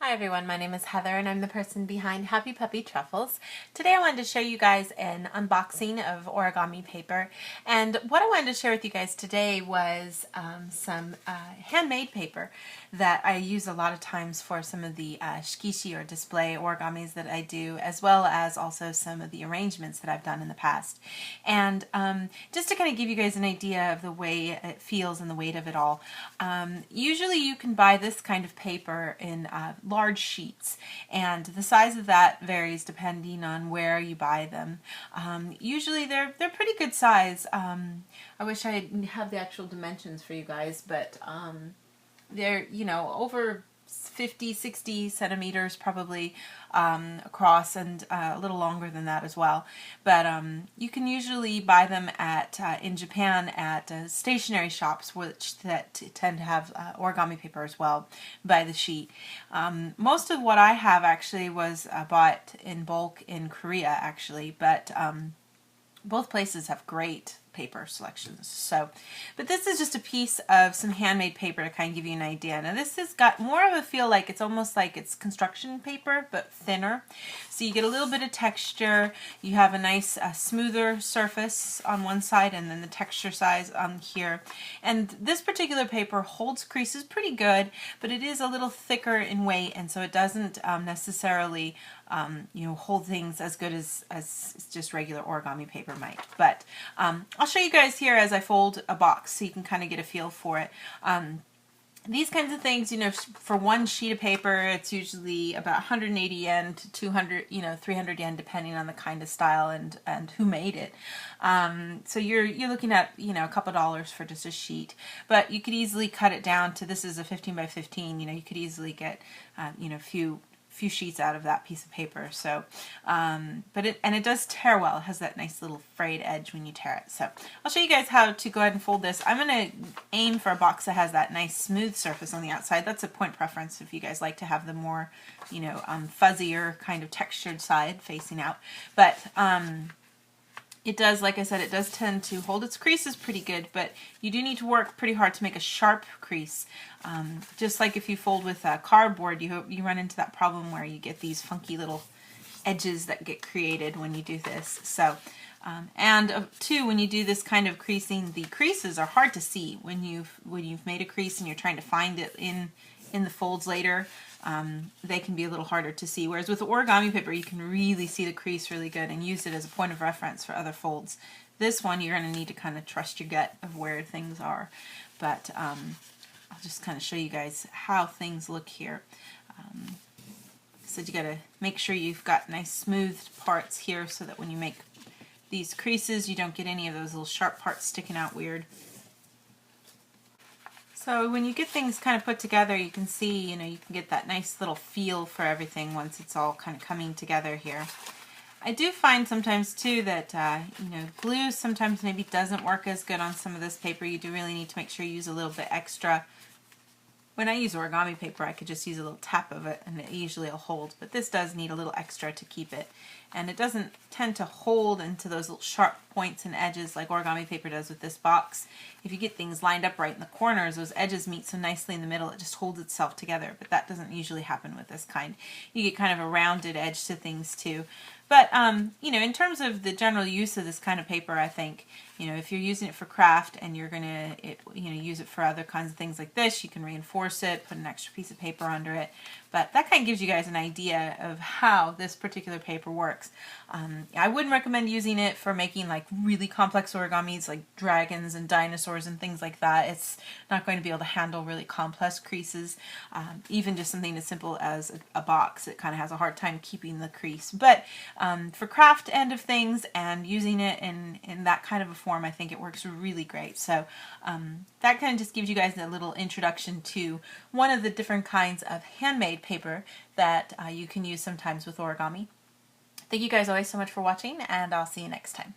Hi everyone, my name is Heather and I'm the person behind Happy Puppy Truffles. Today I wanted to show you guys an unboxing of origami paper, and what I wanted to share with you guys today was some handmade paper that I use a lot of times for some of the shikishi or display origamis that I do, as well as also some of the arrangements that I've done in the past. And just to kind of give you guys an idea of the way it feels and the weight of it all, usually you can buy this kind of paper in large sheets, and the size of that varies depending on where you buy them. Usually they're pretty good size. I wish I have the actual dimensions for you guys, but they're, you know, over 50-60 centimeters probably across, and a little longer than that as well. But you can usually buy them at in Japan at stationery shops, which tend to have origami paper as well by the sheet. Most of what I have actually was bought in bulk in Korea actually, but both places have great paper selections. So, but this is just a piece of some handmade paper to kind of give you an idea. Now this has got more of a feel like it's almost like it's construction paper, but thinner. So you get a little bit of texture. You have a nice smoother surface on one side, and then the texture size on here. And this particular paper holds creases pretty good, but it is a little thicker in weight, and so it doesn't necessarily you know, hold things as good as just regular origami paper might. But I'll show you guys here as I fold a box so you can kind of get a feel for it. These kinds of things, you know, for one sheet of paper, it's usually about 180 yen to 200, you know, 300 yen, depending on the kind of style and who made it. So you're looking at, you know, a couple dollars for just a sheet, but you could easily cut it down to, this is a 15 by 15. You know, you could easily get, you know, a few sheets out of that piece of paper. So but it does tear well. It has that nice little frayed edge when you tear it. So I'll show you guys how to go ahead and fold this. I'm going to aim for a box that has that nice smooth surface on the outside. That's a point preference if you guys like to have the more, you know, fuzzier kind of textured side facing out. But it does, like I said, it does tend to hold its creases pretty good, but you do need to work pretty hard to make a sharp crease. Just like if you fold with cardboard, you run into that problem where you get these funky little edges that get created when you do this. So, and two, when you do this kind of creasing, the creases are hard to see when you've made a crease and you're trying to find it in the folds later. They can be a little harder to see, whereas with origami paper you can really see the crease really good and use it as a point of reference for other folds. This one you're going to need to kind of trust your gut of where things are, but I'll just kind of show you guys how things look here. So you got to make sure you've got nice smooth parts here so that when you make these creases you don't get any of those little sharp parts sticking out weird. So when you get things kind of put together, you can see, you know, you can get that nice little feel for everything once it's all kind of coming together here. I do find sometimes too that, you know, glue sometimes maybe doesn't work as good on some of this paper. You do really need to make sure you use a little bit extra. When I use origami paper, I could just use a little tap of it and it usually will hold, but this does need a little extra to keep it. And it doesn't tend to hold into those little sharp points and edges like origami paper does with this box. If you get things lined up right in the corners, those edges meet so nicely in the middle, it just holds itself together, but that doesn't usually happen with this kind. You get kind of a rounded edge to things too. But, you know, in terms of the general use of this kind of paper, I think, you know, if you're using it for craft and you're going to, you know, use it for other kinds of things like this, you can reinforce it, put an extra piece of paper under it. But that kind of gives you guys an idea of how this particular paper works. I wouldn't recommend using it for making like really complex origamis like dragons and dinosaurs and things like that. It's not going to be able to handle really complex creases. Even just something as simple as a box, it kind of has a hard time keeping the crease. But for craft end of things and using it in that kind of a form, I think it works really great. So that kind of just gives you guys a little introduction to one of the different kinds of handmade paper that you can use sometimes with origami. Thank you guys always so much for watching, and I'll see you next time.